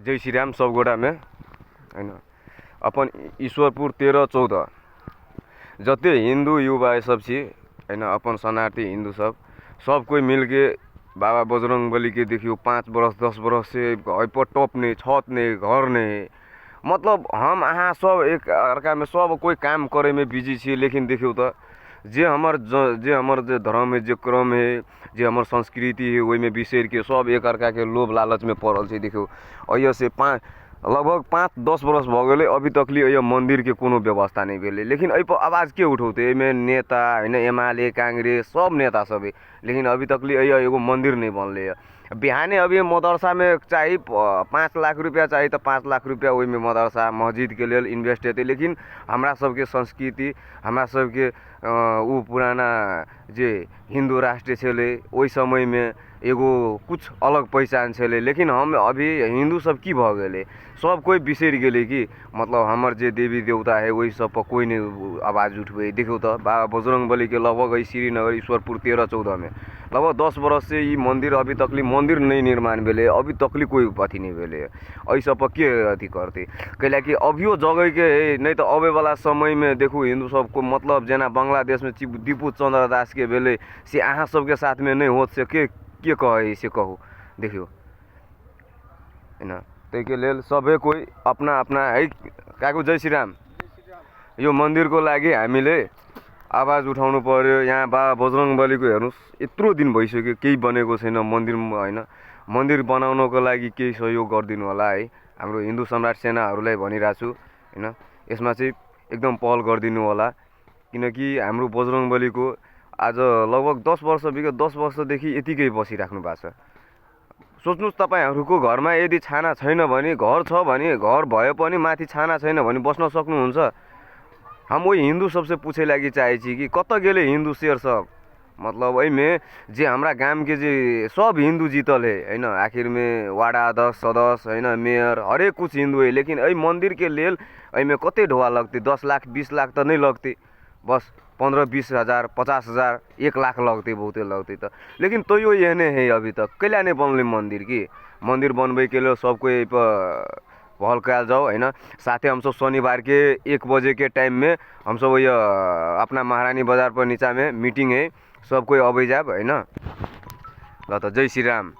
जय श्री राम सब गोटा में हैन। अपन ईश्वरपुर 13-14 जते हिंदू युवा सब छी हैन, अपन शरणार्थी हिंदू सब कोई मिल के बाबा बजरंग बली के देखियो 5 बरस 10 बरस से पर टॉप नहीं, छत नहीं, घर नहीं, मतलब हम अहाँ सब एक अर्का में सब कोई काम करे में बिजी छी। लेकिन देखियो तो जे हमर जे धर्म है, जे क्रम है, जे हमर संस्कृति है, वही में बिसर के सब एक अर्का के लोभ लालच में पड़ल छै। देखियो अय से लगभग 5-10 बरस भ गए अभी तकली अय मंदिर के कोनो व्यवस्था नहीं भेले। लेकिन अय पर आवाज के उठौते? एमे नेता हैन, एमाले कांग्रेस सब नेता सब है, लेकिन अभी तकली अय एगो मंदिर नहीं बनले है। बिहाने अभी मदरसा में चाहिए 5 लाख रुपया चाहिए तो 5 लाख रुपया वही में मदरसा मस्जिद के लिए इन्वेस्ट हेतु। लेकिन हमरा सबके संस्कृति, हमरा सबके उ पुराना जे हिंदू राष्ट्र छले ओहि समय में एगो कुछ अलग पहचान छले। लेकिन हम अभी हिंदू सब की भ गेले, सब कोई बिसर गेले कि मतलब हमर जे देवी देवता है वही सब पर कोई नहीं आवाज उठबे। देखो तो बाबा बजरंग बली के लगभग श्रीनगर ईश्वरपुर 13-14 में लगभग 10 बरस से ये मंदिर अभी तकली मंदिर नहीं निर्माण भेले, अभी तकली कोई अथी नहीं भेले। ऐ सब पर के अथी करते? कैला कि अभियो जगह के नहीं तो आवे वाला समय में देखू हिंदू सब को मतलब जेना बांग्लादेश में दीपू चंद्र दास के भेले से अहाँ सबके साथ में नहीं होत से के कहे से कहू। देखियो हैन, के लेल सबे कोई अपना अपना है। काकू जय श्री राम। यो मंदिर को लागि हामीले आवाज उठाउनु पर्यो। यहाँ बाबा बजरंग बलीको हेर्नुस् यत्रो दिन भइसक्यो केही बनेको छैन मन्दिर हैन। मन्दिर बनाउनको लागि केही सहयोग गरिदिनु होला है। हाम्रो हिन्दू सम्राट सेनाहरूलाई भनिरहेको छु हैन, यसमा चाहिँ एकदम पहल गरिदिनु होला। किनकि हाम्रो बजरंग बलीको आज लगभग 10 वर्ष बित्यो, 10 वर्षदेखि यतिकै बसिराख्नु भएको छ। सोच्नुस् तपाईहरुको घरमा यदि छाना छैन भने, घर छ भने, घर भए पनि माथि छाना छैन भने बस्न सक्नुहुन्छ? हम वही हिंदू सबसे पूछे लगी चाहे छी कि कत गेले हिंदू शेर सब? मतलब वही में जे हमरा गांव के जे सब हिंदू जीतल है हैन, आखिर में वार्ड अध्यक्ष सदस्य हैन, मेयर हरेक कुछ हिंदू है। लेकिन ऐ मंदिर के लेल ऐ में कते ढोआ लगते? 10 लाख 20 लाख तो नहीं लगते, बस 15-20 हजार 50 हजार 1 लाख लगते, बहुते लगते तो। लेकिन तो यो एहने है अभी तक कैला नहीं बनले मंदिर की? मंदिर बनबे के लिए सब कोई पहल कल जाओ हैन। साथे हम सब शनिवार के 1 बजे के टाइम में हम सब ये अपना महारानी बाजार पर नीचा में मीटिंग है, सब कोई अबै जाब हैन। ल त जय श्री राम।